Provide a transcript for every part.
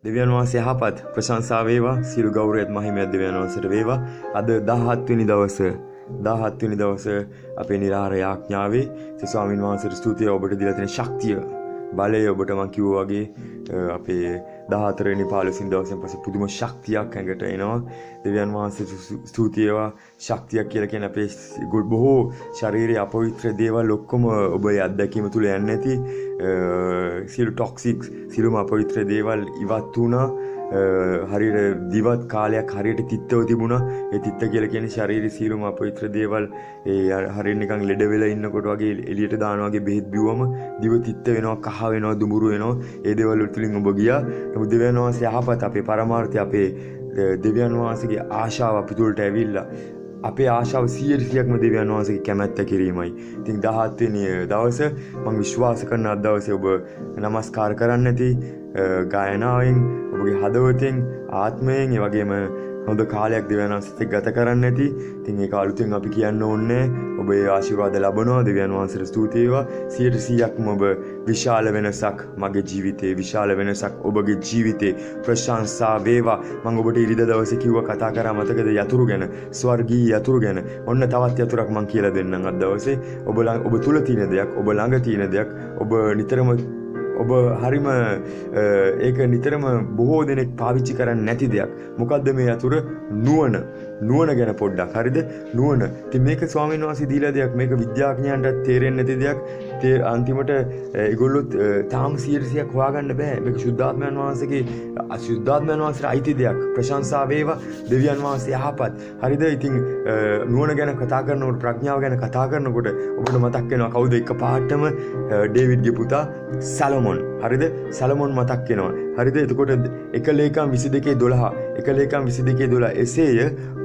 දෙවියන් වහන්සේ යහපත් ප්‍රශංසා වේවා සියලු ගෞරවයත් මහිමයත් දෙවියන් වහන්සේට වේවා. අද 17 වෙනි දවසේ 17 වෙනි දවසේ අපේ නිරාහාර යාඥාවේ ස්වාමීන් වහන්සේට ස්තුතියි ඔබට දීලා තියෙන ශක්තිය බලය ඔබට මම කිව්වා වගේ අපේ 14 වෙනි 15 වෙනි දවසෙන් පස්සේ පුදුම ශක්තියක් ඇඟට එනවා. දෙවියන් වහන්සේට ස්තුතියි වේවා. ශක්තියක් කියලා කියන්නේ අපේ බොහෝ ශාරීරික අපවිත්‍ර දේවල් ඔක්කොම ඔබේ අත්දැකීම තුල යන්නේ නැති සියලු ටොක්සික් සියලුම අපවිත්‍ර දේවල් ඉවත් වුණා. හරියට දිවත් කාලයක් හරියට තිත්තව තිබුණා. ඒ තිත්ත කියලා කියන්නේ ශාරීරික සියලුම අපවිත්‍ර දේවල් හරියට නිකන් ලෙඩ වෙලා ඉන්නකොට වගේ එළියට දානවා වගේ බෙහෙත් බිව්වම දිව තිත්ත වෙනවා, කහ වෙනවා, දුඹුරු වෙනවා. ඒ දේවල් වලින් ඔබ ගියා. නමුත් දෙවියන් වහන්සේ යහපත් අපේ පරමාර්ථය අපේ දෙවියන් වහන්සේගේ ආශාව අපි තුළට ඇවිල්ලා අපේ ආශාව 100%ක්ම දෙවියන් වහන්සේගේ කැමැත්ත කිරීමයි. ඉතින් 17 වෙනි දවසේ මම විශ්වාස කරන අද දවසේ ඔබ নমස්කාර කරන්න ඇති ගායනාවෙන් ඔබගේ හදවතෙන් ආත්මයෙන් ඒ වගේම හොඳ කාලයක් දෙවියන් වහන්සේත් එක්ක ගත කරන්න ඇති. ඉතින් ඒක අලුතෙන් අපි කියන්න ඕනේ. ඔබ ඒ ආශිර්වාද ලබනවා. දෙවියන් වහන්සේට ස්තුති වේවා. 100%ක්ම ඔබ විශාල වෙනසක් මගේ ජීවිතේ, විශාල වෙනසක් ඔබගේ ජීවිතේ ප්‍රශංසා වේවා. මම ඔබට ඉරිදා දවසේ කිව්වා කතා කරා මතකද යතුරු ගැන, ස්වර්ගීය යතුරු ගැන. ඔන්න තවත් යතුරක් මම කියලා දෙන්නම් අද දවසේ. ඔබ තුල තියෙන දෙයක්, ඔබ ළඟ තියෙන දෙයක්, ඔබ නිතරම ඔබ හරිම ඒක නිතරම බොහෝ දෙනෙක් පාවිච්චි කරන්නේ නැති දෙයක්. මොකද්ද මේ යතුර? නුවණ ගැන පොඩ්ඩක්. හරිද? නුවණ. ඉතින් මේක ස්වාමීන් වහන්සේ දීලා දෙයක්. මේක විද්‍යාඥයන්ට තේරෙන්නේ නැති දෙයක්. අන්තිමට ඒගොල්ලොත් තාම 100%ක් හොයාගන්න බෑ. මේක සුද්ධාත්මයන් වහන්සේට අයිති දෙයක්. ප්‍රශංසා වේවා. දෙවියන් වහන්සේ යහපත්. හරිද? ඉතින් නුවණ ගැන කතා කරනකොට, ප්‍රඥාව ගැන කතා කරනකොට ඔබට මතක් වෙනවා කවුද එකපාරටම ඩේවිඩ්ගේ පුතා සැලොමොන්. හරිද? සැලොමොන් මතක් වෙනවා. හරිද? එතකොට 1 ලේකම් 22:12 1 ලේකම් 22:12 එසේය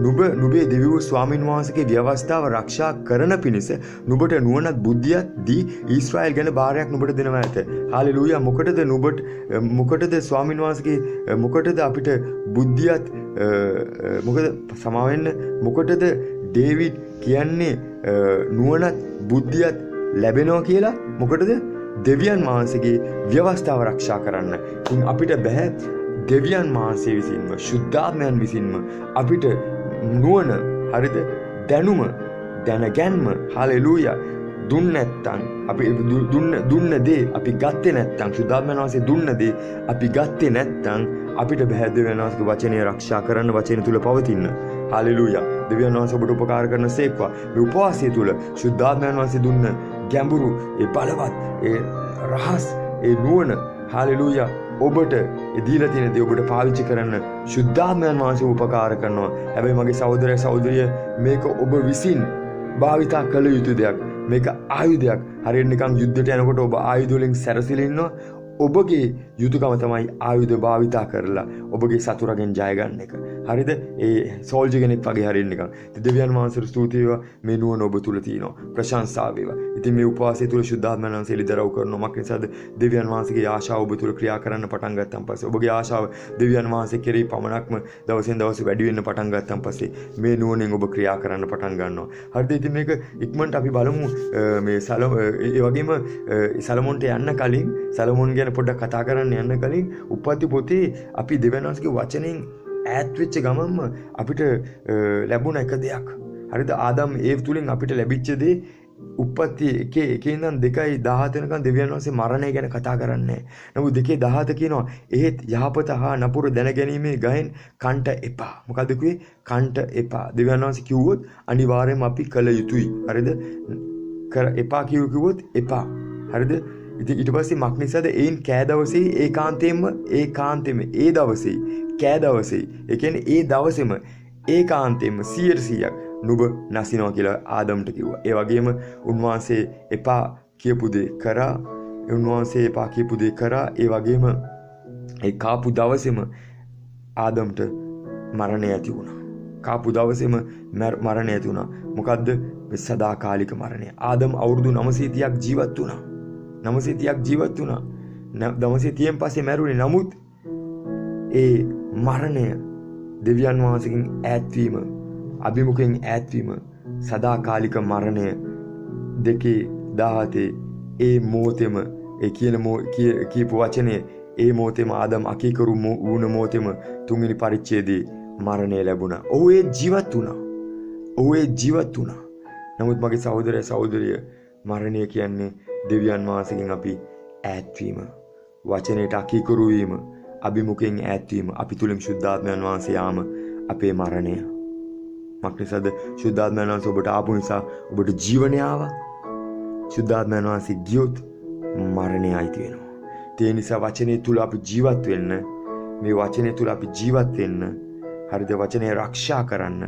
නුඹේ දෙවිවරු ස්වාමින් වහන්සේගේ ව්‍යවස්ථාව ආරක්ෂා කරන පිණිස නුඹට නුවණත් බුද්ධියක් දී ඊශ්‍රායල් ගැන බාරයක් නුඹට දෙනවා ඇත. හාලෙලූයා. මොකටද ස්වාමින් වහන්සේගේ මොකටද අපිට බුද්ධියත් මොකද සමාවෙන්න මොකටද ඩේවිඩ් කියන්නේ නුවණත් බුද්ධියත් ලැබෙනවා කියලා? මොකටද? දෙවියන් වහන්සේගේ ව්‍යවස්ථාව ආරක්ෂා කරන්න. ඉතින් අපිට බෑ දෙවියන් වහන්සේ විසින්ම, ශුද්ධාත්මයන් විසින්ම අපිට නුවණ, හරිද? දැනුම, දැනගැන්ම, හාලෙලූයා දුන්න නැත්තම් අපි දුන්න දේ අපි ගත්තේ නැත්තම්, ශුද්ධාත්මයන් වහන්සේ දුන්න දේ අපි ගත්තේ නැත්තම් අපිට බෑ දෙවියන් වහන්සේගේ වචනය ආරක්ෂා කරන්න, වචන තුල පවතින්න. හාලෙලූයා. දෙවියන් වහන්සේ ඔබට උපකාර කරන සේක්වා. මේ උපවාසය තුල ශුද්ධාත්මයන් වහන්සේ දුන්න ගැඹුරු, ඒ බලවත්, ඒ රහස්, ඒ නුවණ, හාලෙලූයා ඔබට දීලා තියෙන දේ ඔබට පාවිච්චි කරන්න ශුද්ධාත්මයන් වහන්සේ උපකාර කරනවා. හැබැයි මගේ සහෝදරය සහෝදරිය මේක ඔබ විසින් භාවිතා කළ යුතු දෙයක්. මේක ආයුධයක්. හරියට නිකන් යුද්ධයට යනකොට ඔබ ආයුධ වලින් සැරසිලා ඉන්නවා. ඔබගේ යුතුයකම තමයි ආයුධ භාවිතා කරලා ඔබගේ සතුරගෙන් ජය ගන්න එක. හරිද? ඒ සෝල්ජර් කෙනෙක් වගේ හරියට නිකන්. දෙවියන් වහන්සේට ස්තුති වේවා. මේ නුවණ ඔබ තුල තියෙනවා. ප්‍රශංසා වේවා. ඉතින් මේ උපවාසය තුල ශුද්ධාත්මයන් වහන්සේ ලිදරව් කරනවා. මොකක් නිසාද? දෙවියන් වහන්සේගේ ආශාව ඔබ තුල ක්‍රියා කරන්න පටන් ගත්තන් පස්සේ, ඔබගේ ආශාව දෙවියන් වහන්සේ කෙරෙහි පමණක්ම දවසෙන් දවස වැඩි වෙන්න පටන් ගත්තන් පස්සේ මේ නුවණෙන් ඔබ ක්‍රියා කරන්න පටන් ගන්නවා. හරිද? ඉතින් මේක ඉක්මනට අපි බලමු. මේ ඒ වගේම සලමොන්ට යන්න කලින් සලමොන් ගැන පොඩ්ඩක් කතා කරන්න යන්න කලින් උප්පත්ති පොතේ අපි දෙවියන් වහන්සේගේ වචනෙන් ඈත් වෙච්ච ගමන්ම අපිට ලැබුණ එක දෙයක්. හරිද? ආදම් ඒව තුලින් අපිට ලැබිච්ච දේ උප්පත්ති 1 ඉඳන් 2:17 වෙනකන් දෙවියන් වහන්සේ මරණය ගැන කතා කරන්නේ. නමුත් 2:17 කියනවා එහෙත් යහපත හා නපුර දැනගැනීමේ ගහෙන් කන්ට එපා. මොකද්ද කිව්වේ? කන්ට එපා. දෙවියන් වහන්සේ කිව්වොත් අනිවාර්යයෙන්ම අපි කළ යුතුයි. හරිද? එපා කිව්වොත් එපා. හරිද? ඉතින් ඊට පස්සේ මක් නිසාද ඒන් කෑ දවසේ ඒකාන්තයෙන්ම ඒ දවසේ කෑ දවසේ ඒ කියන්නේ ඒ දවසේම ඒකාන්තයෙන්ම 100%ක් නුඹ නැසිනවා කියලා ආදම්ට කිව්වා. ඒ වගේම උන්වහන්සේ එපා කියපු දේ කරා. උන්වහන්සේ එපා කියපු දේ කරා. ඒ වගේම ඒ කාපු දවසේම ආදම්ට මරණය ඇති වුණා. කාපු දවසේම මරණය ඇති වුණා. මොකද්ද? මේ සදාකාලික මරණය. ආදම් අවුරුදු 930ක් ජීවත් වුණා. 930ක් ජීවත් වුණා. 930න් පස්සේ මැරුණේ. නමුත් ඒ මරණය, දෙවියන් වහන්සේගෙන් ඈත්වීම, අභිමුඛයෙන් ඈත්වීම, සදාකාලික මරණය 2:17 ඒ මොහොතේම ඒ කියපු වචනේ ඒ මොහොතේම ආදම් අකීකරු වුණ මොහොතේම 3 වෙනි පරිච්ඡේදයේ මරණය ලැබුණා. ඔහු ඒ ජීවත් වුණා. නමුත් මගේ සහෝදරය සහෝදරිය මරණය කියන්නේ දෙවියන් වහන්සේගෙන් අපි ඈත්වීම. වචනයට අකීකරු වීම, අභිමුඛයෙන් ඈත්වීම, අපි තුලින් ශුද්ධාත්මයන් වහන්සේ යාම අපේ මරණය. මක්නිසාද ශුද්ධාත්මයන් වහන්සේ ඔබට ආපු නිසා ඔබට ජීවනය ආවා. ශුද්ධාත්මයන් වහන්සේ ගියොත් මරණය අයිති වෙනවා. ඒ නිසා වචනේ තුල අපි ජීවත් වෙන්න, මේ වචනේ තුල අපි ජීවත් වෙන්න, හරිද? වචනේ ආරක්ෂා කරන්න,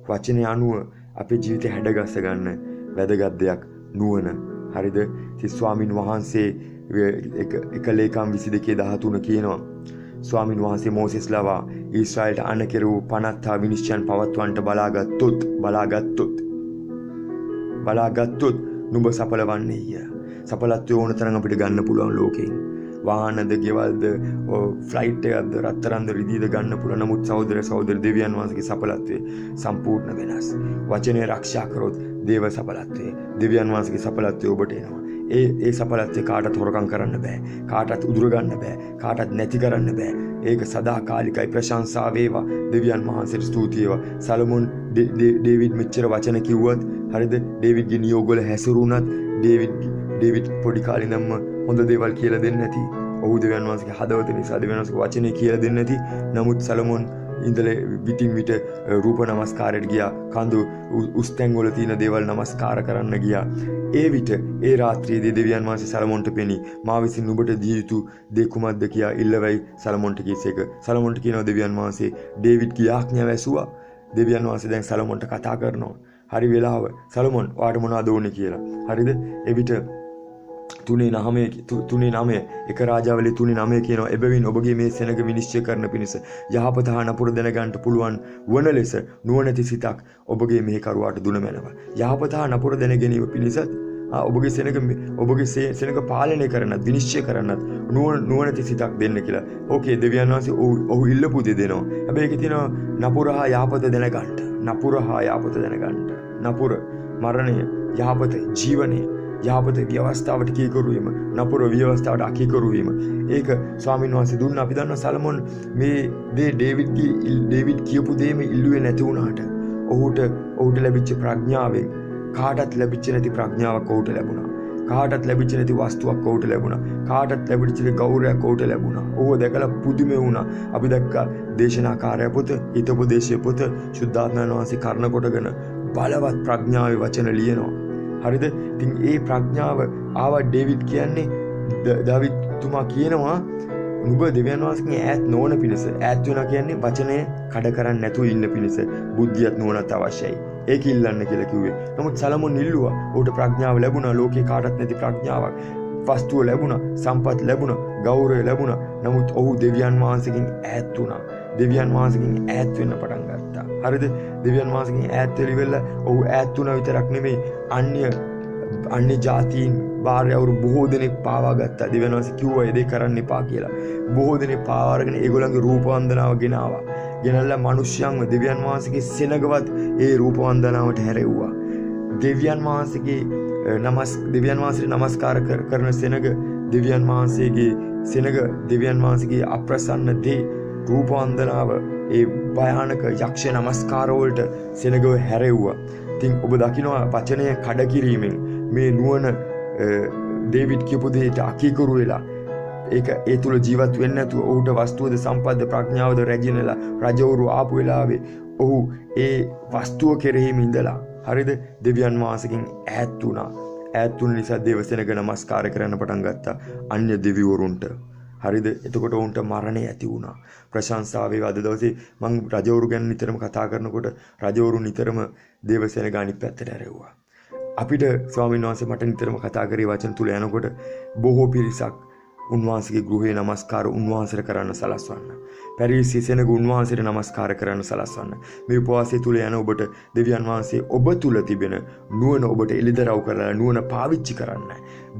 වචනේ අනුව අපේ ජීවිතය හැඩගස්ස ගන්න වැදගත් දෙයක් නුවණ. හරිද? ඉතින් ස්වාමින් වහන්සේ එක ලේකම් 22:13 කියනවා, ස්වාමින් වහන්සේ මෝසෙස් ලවා ඊශ්‍රායලට අණ කෙරූ 50 හා විනිශ්චයන් පවත්වන්නට බලාගත්තොත් නුඹ සඵලවන්නේය. සඵලත්වය ඕන තරම් අපිට ගන්න පුළුවන් ලෝකෙන්. වාහනද, ගෙවල්ද, ෆ්ලයිට් එකක්ද, රත්තරන්ද, රිදීද ගන්න පුළුවන්. නමුත් සහෝදර සහෝදර දෙවියන් වහන්සේගේ සඵලත්වය සම්පූර්ණ වෙනස්. වචනේ ආරක්ෂා කරොත් දේව සඵලත්වය, දෙවියන් වහන්සේගේ සඵලත්වය ඔබට එනවා. ඒ සඵලත්වය කාටත් හොරකම් කරන්න බෑ. කාටත් උදුර ගන්න බෑ. කාටත් නැති කරන්න බෑ. ඒක සදාකාලිකයි. ප්‍රශංසා වේවා දෙවියන් වහන්සේට ස්තුති වේවා. සලමොන් ඩේවිඩ් මෙච්චර වචන කිව්වත්, හරිද? ඩේවිඩ්ගේ නියෝගවල හැසිරුණත්, ඩේවිඩ් පොඩි කාලේ ඉඳන්ම හොඳ දේවල් කියලා දෙන්නේ නැති. ඔහු දෙවියන් වහන්සේගේ හදවත නිසා දෙවියන් වහන්සේගේ වචනේ කියලා දෙන්නේ නැති. නමුත් සලමොන් ඉඳලා විටින් විට රූප නමස්කාරයට ගියා. කඳු උස්තැන් වල තියෙන දේවල් නමස්කාර කරන්න ගියා. ඒ විට ඒ රාත්‍රියේදී දෙවියන් වහන්සේ සලමොන්ට පෙනී මා විසින් නුඹට දිය යුතු දේ කුමක්ද කියා ඉල්ලවයි සලමොන්ට කීසේක. සලමොන්ට කියනවා දෙවියන් වහන්සේ ඩේවිඩ්ගේ ආඥාව ඇසුවා. දෙවියන් වහන්සේ දැන් සලමොන්ට කතා කරනවා. හරි වෙලාව සලමොන් ඔයාට මොනවද ඕනේ කියලා. හරිද? එවිට 3:9 එක රාජාවලි 3:9 කියනවා, එබැවින් ඔබගේ මේ සෙනග විනිශ්චය කරන පිණිස යහපත හා නපුර දැනගන්නට පුළුවන් වන ලෙස නුවණැති සිතක් ඔබගේ මෙහෙකරුවාට දුන මැනව. යහපත හා නපුර දැන ගැනීම පිණිසත් ඔබගේ සෙනග පාලනය කරන්නත් විනිශ්චය කරන්නත් නුවණැති සිතක් දෙන්න කියලා. ඕකේ, දෙවියන් වහන්සේ ඔහු ඉල්ලපු දේ දෙනවා. හැබැයි ඒකේ තියෙනවා නපුර හා යහපත දැනගන්න. නපුර මරණය, යහපත ජීවනය, යහපත ව්‍යවස්ථාවට කීකරු වීම, නපුර ව්‍යවස්ථාවට අකීකරු වීම. ඒක ස්වාමීන් වහන්සේ දුන්නා. අපි දන්නවා සලමොන් මේ දේ ඩේවිඩ් කියපු දේ මේ ඉල්ලුවේ නැති වුණාට ඔහුට ලැබිච්ච ප්‍රඥාවෙන් කාටත් ලැබිච්ච නැති ප්‍රඥාවක් ඔහුට ලැබුණා. කාටත් ලැබිච්ච නැති වස්තුවක් ඔහුට ලැබුණා. කාටත් ලැබිච්ච ගෞරවයක් ඔහුට ලැබුණා. ඕව දැකලා පුදුමේ වුණා. අපි දැක්කා දේශනාකාරය පොත, හිතෝපදේශය පොත, ශුද්ධාත්මයන් වහන්සේ කර්ණ කොටගෙන බලවත් ප්‍රඥාවේ වචන ලියනවා. හරිද? ඉතින් ඒ ප්‍රඥාව ආවා ඩේවිඩ් කියන්නේ දාවිද් තුමා කියනවා නුඹ දෙවියන් වහන්සේගෙන් ඈත් නොවන පිණිස. ඈත් වෙනවා කියන්නේ වචනේ කඩ කරන්නේ නැතුව ඉන්න පිණිස බුද්ධියත් නුවණත් අවශ්‍යයි. ඒක ඉල්ලන්න කියලා කිව්වේ. නමුත් සලමොන් ඉල්ලුවා. ඌට ප්‍රඥාව ලැබුණා. ලෝකේ කාටත් නැති ප්‍රඥාවක්. වස්තුව ලැබුණා, සම්පත් ලැබුණා, ගෞරවය ලැබුණා. නමුත් ඔහු දෙවියන් වහන්සේගෙන් ඈත් වුණා. දෙවියන් වහන්සේගෙන් ඈත් වෙන්න පටන් ගත්තා. හරිද? දෙවියන් වහන්සේගෙන් ඈත් වෙලිවෙලා ඔහු ඈත් වුණා විතරක් නෙමෙයි, අන්‍ය ජාතීන් භාර්යාවරු බොහෝ දෙනෙක් පාවා ගත්තා. දෙවියන් වහන්සේ කිව්වා ඒ දේ කරන්න එපා කියලා. බොහෝ දෙනෙක් පාවා අරගෙන ඒගොල්ලන්ගේ රූප වන්දනාව ගෙනාවා. ගෙනල්ලා මිනිස්යන්ව දෙවියන් වහන්සේගේ සෙනගවත් ඒ රූප වන්දනාවට හැරෙව්වා. දෙවියන් වහන්සේට නමස්කාර කරන සෙනග, දෙවියන් වහන්සේගේ අප්‍රසන්න දේ රූප වන්දනාව, ඒ භයානක යක්ෂ නමස්කාර වලට සෙනගව හැරෙව්වා. ඉතින් ඔබ දකිනවා වචනය කඩ කිරීමෙන් මේ නුවණ ඩේවිඩ් කියපු දෙයට අකීකරු වෙලා ඒ තුල ජීවත් වෙන්නේ නැතුව ඔහුට වස්තුවද සම්පත්ද ප්‍රඥාවද රැගෙනලා රජවරු ආපු වෙලාවේ ඔහු ඒ වස්තුව කෙරෙහිම ඉඳලා, හරිද, දෙවියන් වහන්සේගෙන් ඈත් වුණා. ඈත් වුණ නිසා දේවසෙනග නමස්කාර කරන්න පටන් ගත්තා අන්‍ය දෙවිවරුන්ට. හරිද? එතකොට උන්ට මරණය ඇති වුණා. ප්‍රශංසාව වේවා. අද දවසේ මම රජවරු ගැන නිතරම කතා කරනකොට රජවරු නිතරම දේවසෙනග අනිත් පැත්තට ඇරෙව්වා. අපිට ස්වාමීන් වහන්සේ මට නිතරම කතා කරේ වචන තුල යනකොට බොහෝ පිරිසක් උන්වහන්සේගේ ගෘහේ නමස්කාර උන්වහන්සේට කරන්න සලස්වන්න. පැරිසි සෙනග උන්වහන්සේට නමස්කාර කරන්න සලස්වන්න. මේ උපවාසය තුල යන ඔබට දෙවියන් වහන්සේ ඔබ තුල තිබෙන නුවණ ඔබට එළිදරව් කරලා නුවණ පාවිච්චි කරන්න.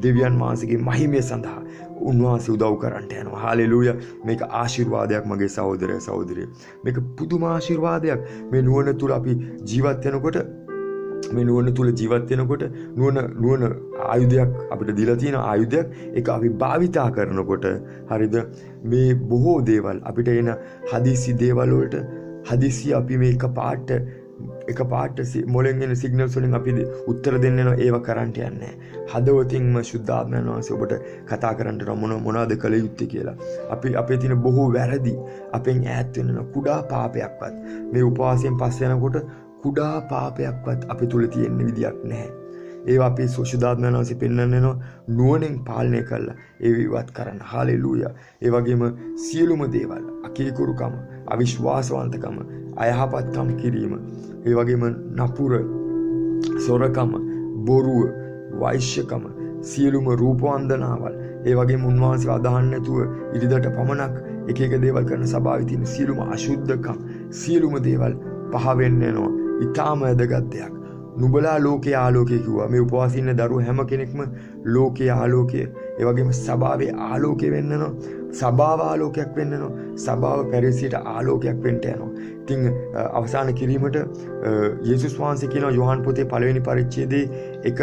දෙවියන් වහන්සේගේ මහිමය සඳහා උන්වහන්සේ උදව් කරන්නට යනවා. හාලෙලූයා. මේක ආශිර්වාදයක් මගේ සහෝදරය සහෝදරිය. මේක පුදුම ආශිර්වාදයක්. මේ නුවණ තුල අපි ජීවත් වෙනකොට මේ නුවණ තුල ජීවත් වෙනකොට නුවණ ආයුධයක් අපිට දීලා තියෙන ආයුධයක්. ඒක අපි භාවිතා කරනකොට හරිද මේ බොහෝ දේවල් අපිට එන හදිසි දේවල් වලට හදිසි අපි මේ එකපාරට මොලෙන් එන සිග්නල්ස් වලින් අපි උත්තර දෙන්න යනවා. ඒව කරන්න යන්නේ හදවතින්ම සුද්ධාත්මයන් වහන්සේ ඔබට කතා කරන්න මොනවද කළ යුත්තේ කියලා. අපේ තියෙන බොහෝ වැරදි අපෙන් ඈත් වෙන කුඩා පාපයක්වත් මේ උපවාසයෙන් පස්සේ යනකොට කුඩා පාපයක්වත් අපි තුල තියෙන විදියක් නැහැ. ඒවා අපි සුද්ධාත්මයන් වහන්සේ පෙන්වන්න යනවා නුවණෙන් පාලනය කරලා ඒ විවත් කරන්න. හාලෙලූයා. ඒ වගේම සියලුම දේවල් අකීකුරුකම, අවිශ්වාසවන්තකම, අයහපත්කම් කිරීම, ඒ වගේම නපුර, සොරකම, බොරුව, වෛශ්‍යකම, සියලුම රූපවන්දනාවල්, ඒ වගේම උන්වහන්සේ අදහන්න නැතුව ඉරිදට පමණක් එක දේවල් කරන සභාවේ තියෙන සියලුම අශුද්ධකම්, සියලුම දේවල් පහ වෙන්න යනවා. ඊටාම වැදගත් දෙයක්. නුඹලා ලෝකයේ ආලෝකය කිව්වා. මේ උපවාසී ඉන්න දරුවෝ හැම කෙනෙක්ම ලෝකයේ ආලෝකය, ඒ වගේම සභාවේ ආලෝකය වෙන්න යනවා. සභාව ආලෝකයක් වෙන්න යනවා. සභාව පැරිසියට ආලෝකයක් වෙන්න යනවා. ඉතින් අවසාන කිරීමට යේසුස් වහන්සේ කියනවා යෝහන් පොතේ පළවෙනි පරිච්ඡේදයේ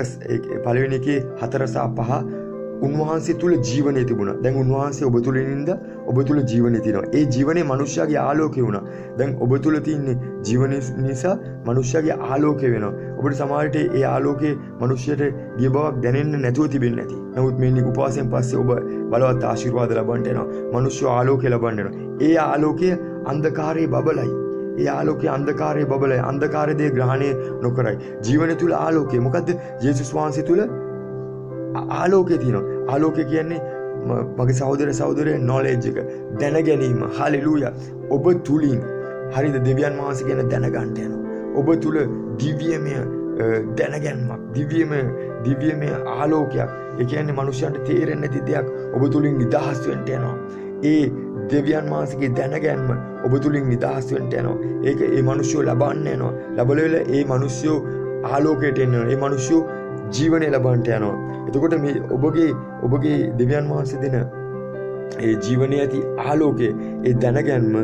පළවෙනි එකේ 4 සහ 5 උන්වහන්සේ තුල ජීවනය තිබුණා. දැන් උන්වහන්සේ ඔබ තුලින්ද ඔබ තුල ජීවනය තියෙනවා. ඒ ජීවනයේ මනුෂ්‍යයාගේ ආලෝකය වුණා. දැන් ඔබ තුල තියෙන ජීවනය නිසා මනුෂ්‍යයාගේ ආලෝකය වෙනවා. ඔබට සමහරට ඒ ආලෝකයේ මනුෂ්‍යයට ගිය බවක් දැනෙන්න නැතුව තිබෙන්නේ නැති. නමුත් මේ උපවාසයෙන් පස්සේ ඔබ බලවත් ආශිර්වාද ලබන්න යනවා. මනුෂ්‍ය ආලෝකය ලබන්න යනවා. ඒ ආලෝකය අන්ධකාරයේ බබලයි. ඒ ආලෝකයේ අන්ධකාරයේ බබලයි. අන්ධකාරයේ දේ ග්‍රහණය නොකරයි. ජීවනය තුල ආලෝකය. මොකද්ද? යේසුස් වහන්සේ තුල ආලෝකය තියෙනවා. ආලෝකය කියන්නේ මගේ සහෝදරය knowledge එක, දැන ගැනීම. හalleluya. ඔබ තුලින් හරිද දෙවියන් වහන්සේ කියන දැනගන්න යනවා. ඔබ තුල දිව්‍යමය දැනගැන්මක්, දිව්‍යමය ආලෝකයක්. ඒ කියන්නේ මනුෂ්‍යයන්ට තේරෙන්නේ නැති දෙයක් ඔබ තුලින් නිදහස් වෙන්න යනවා. ඒ දෙවියන් වහන්සේගේ දැනගැන්ම ඔබ තුලින් නිදහස් වෙන්න යනවා. ඒක ඒ මිනිස්සු ලබන්න යනවා. ලැබලෙල ඒ මිනිස්සු ආලෝකයට එනවා. ඒ මිනිස්සු ජීවනය ලබන්නට යනවා. එතකොට මේ ඔබගේ දෙවියන් වහන්සේ දෙන ඒ ජීවනයේ ඇති ආලෝකයේ ඒ දැනගැන්ම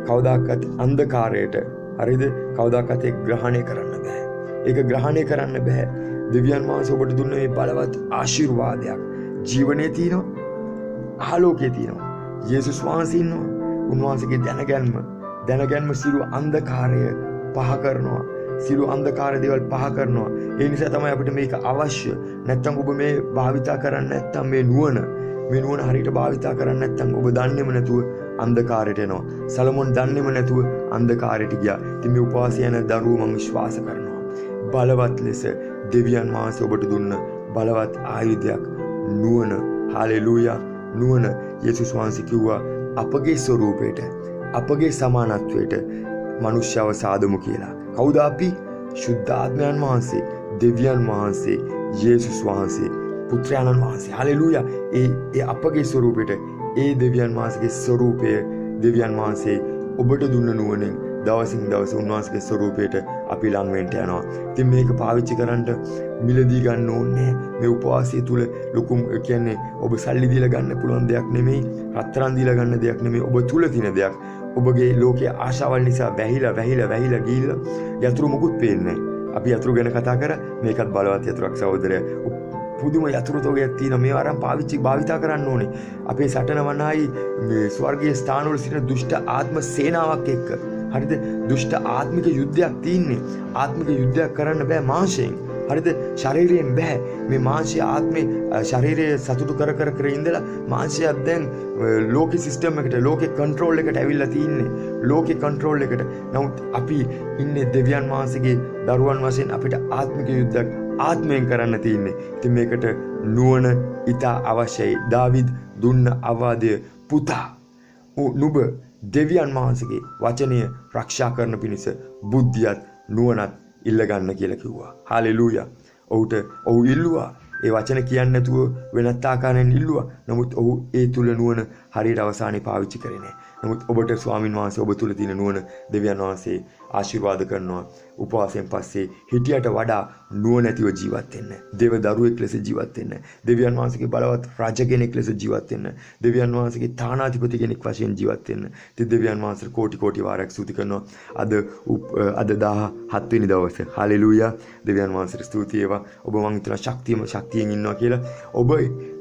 කවදාකවත් අන්ධකාරයට හරිද කවදාකවත් ඒක ග්‍රහණය කරන්න බෑ. ඒක ග්‍රහණය කරන්න බෑ. දෙවියන් වහන්සේ ඔබට දුන්න මේ බලවත් ආශිර්වාදයක් ජීවනයේ තියෙනවා, ආලෝකයේ තියෙනවා. යේසුස් වහන්සේ ඉන්නවා. උන්වහන්සේගේ දැනගැන්ම සියලු අන්ධකාරය පහ කරනවා. සියලු අන්ධකාර දේවල් පහ කරනවා. ඒ නිසා තමයි අපිට මේක අවශ්‍ය. නැත්තම් ඔබ මේ භාවිතා කරන්නේ නැත්තම් මේ නුවණ හරියට භාවිතා කරන්නේ නැත්තම් ඔබ දන්නේම නැතුව අන්ධකාරයට එනවා. සලමොන් දන්නේම නැතුව අන්ධකාරයට ගියා. ඉතින් මේ උපවාසය යන දරුවෝ මම විශ්වාස කරනවා. බලවත් ලෙස දෙවියන් වහන්සේ ඔබට දුන්න බලවත් ආයුධයක් නුවණ. හalleluya. නුවණ. යේසුස් වහන්සේ කිව්වා අපගේ ස්වරූපයට, අපගේ සමානත්වයට මනුෂ්‍යව සාදමු කියලා. කවුද අපි? ශුද්ධාත්මයන් වහන්සේ, දෙවියන් වහන්සේ, යේසුස් වහන්සේ, පුත්‍රයාණන් වහන්සේ. හalleluya. ඒ අපගේ ස්වරූපයට, ඒ දෙවියන් වහන්සේගේ ස්වරූපය දෙවියන් වහන්සේ ඔබට දුන්න නුවණෙන් දවසින් දවස උන්වහන්සේගේ ස්වරූපයට අපි ලං වෙන්න යනවා. ඉතින් මේක පාවිච්චි කරන්න මිලදී ගන්න ඕනේ. මේ උපවාසය තුල ලොකු කියන්නේ ඔබ සල්ලි දීලා ගන්න පුළුවන් දෙයක් නෙමෙයි, රත්තරන් දීලා ගන්න දෙයක් නෙමෙයි. ඔබ තුල තියෙන දෙයක්. ඔබගේ ලෝකයේ ආශාවල් නිසා වැහිලා ගිහිල්ලා යතුරු මුකුත් පේන්නේ නැහැ. අපි යතුරු ගැන කතා කරා. මේකත් බලවත් යතුරක් සහෝදරය. පුදුම යතුරු තෝගයක් තියෙනවා. මේවා අරන් භාවිතා කරන්න ඕනේ. අපේ සටන වනායි මේ ස්වර්ගීය ස්ථානවල සිටින දුෂ්ට ආත්ම සේනාවක් එක්ක. හරිද? දුෂ්ට ආත්මික යුද්ධයක් තියෙන්නේ. ආත්මික යුද්ධයක් කරන්න බෑ මාංශයෙන්. හරිද? ශරීරයෙන් බෑ. මේ මාංශය ආත්මේ ශරීරයේ සතුටු කර ඉඳලා මාංශයක් දැන් ලෝකේ සිස්ටම් එකට, ලෝකේ කන්ට්‍රෝල් එකට ඇවිල්ලා තින්නේ. ලෝකේ කන්ට්‍රෝල් එකට. නමුත් අපි ඉන්නේ දෙවියන් වහන්සේගේ දරුවන් වශයෙන් අපිට ආත්මික යුද්ධයක් ආත්මයෙන් කරන්න තින්නේ. ඉතින් මේකට නුවණ ඉතා අවශ්‍යයි. දාවිද් දුන්න අවවාදය පුතා නුඹ දෙවියන් වහන්සේගේ වචනය ආරක්ෂා කරන පිණිස බුද්ධියත් නුවණත් ඉල්ල ගන්න කියලා කිව්වා. හalleluya. ඔහු ඉල්ලුවා. ඒ වචන කියන්නේ නැතුව වෙනත් ආකාරයෙන් ඉල්ලුවා. නමුත් ඔහු ඒ තුල නුවණ හරියට අවසානයේ පාවිච්චි කරේ නැහැ. නමුත් ඔබට ස්වාමින් වහන්සේ ඔබ තුල තියෙන නුවණ දෙවියන් වහන්සේ ආශිර්වාද කරනවා. උපවාසයෙන් පස්සේ හිටියට වඩා නුවණැතිව ජීවත් වෙන්න. දේව දරුවෙක් ලෙස ජීවත් වෙන්න. දෙවියන් වහන්සේගේ බලවත් රජ කෙනෙක් ලෙස ජීවත් වෙන්න. දෙවියන් වහන්සේගේ තානාධිපති කෙනෙක් වශයෙන් ජීවත් වෙන්න. ඉතින් දෙවියන් වහන්සේට කෝටි වාරයක් ස්තුති කරනවා. අද 17 වෙනි දවසේ. හලෙලූයා. දෙවියන් වහන්සේට ස්තුති වේවා. ඔබ මං හිතන ශක්තියෙන් ඉන්නවා කියලා. ඔබ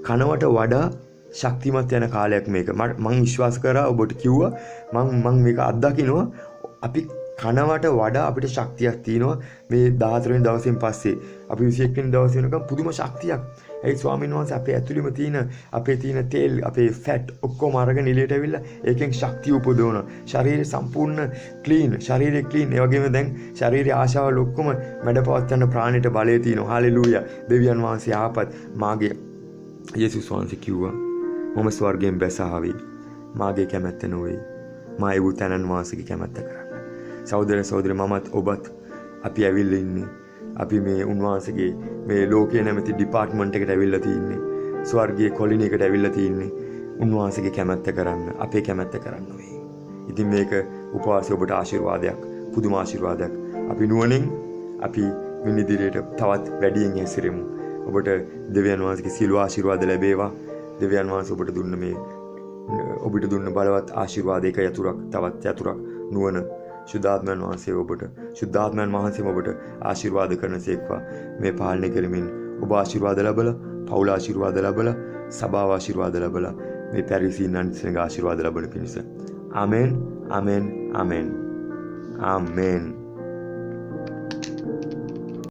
කනවට වඩා ශක්තිමත් යන කාලයක් මේක. මම විශ්වාස කරා ඔබට කිව්වා මම මේක අත්දකින්නවා. අපි කනවට වඩා අපිට ශක්තියක් තියෙනවා මේ 14 වෙනි දවසෙන් පස්සේ. අපි 21 වෙනි දවසේ වෙනකම් පුදුම ශක්තියක්. ඒ ස්වාමීන් වහන්සේ අපේ ඇතුළෙම තියෙන තෙල්, අපේ ෆැට් ඔක්කොම අරගෙන එළියට ඇවිල්ලා ඒකෙන් ශක්තිය උපදවනවා. ශරීරය සම්පූර්ණ ක්ලීන්, ශරීරය ක්ලීන්. ඒ වගේම දැන් ශරීරයේ ආශාවල් ඔක්කොම මැඩපවත් යන ප්‍රාණයට බලය තියෙනවා. හලෙලූයා. දෙවියන් වහන්සේ ආපත් මාගේ යේසුස් වහන්සේ කිව්වා මම ස්වර්ගයෙන් බැස ආවේ. මාගේ කැමැත්ත නොවේ. මා ඒ උතනන් වාසිකේ කැමැත්ත කරන්න. සහෝදර මමත් ඔබත් අපි ඇවිල්ලා ඉන්නේ. අපි මේ උන්වහන්සේගේ මේ ලෝකයේ නැමැති ඩිපාර්ට්මන්ට් එකට ඇවිල්ලා තින්නේ. ස්වර්ගීය කොලිනි එකට ඇවිල්ලා තින්නේ. උන්වහන්සේගේ කැමැත්ත කරන්න, අපේ කැමැත්ත කරන්න වෙයි. ඉතින් මේක උපවාසය ඔබට ආශිර්වාදයක්, පුදුම ආශිර්වාදයක්. අපි නුවණින් අපි මින් ඉදිරියට තවත් වැඩියෙන් හැසිරෙමු. ඔබට දෙවියන් වහන්සේගේ සියලු ආශිර්වාද ලැබේවා. දෙවියන් වහන්සේ ඔබට දුන්න බලවත් ආශිර්වාදයක යතුරක්, තවත් යතුරක් නුවණ සුද්ධාත්මයන් වහන්සේ ඔබට ආශිර්වාද කරනසේක්වා. මේ පාලනය කරමින් ඔබ ආශිර්වාද ලැබලා, පවුල ආශිර්වාද ලැබලා, සභාව ආශිර්වාද ලැබලා, මේ පැරිසින්නන් ආශිර්වාද ලැබෙන පිණිස. ආමෙන්.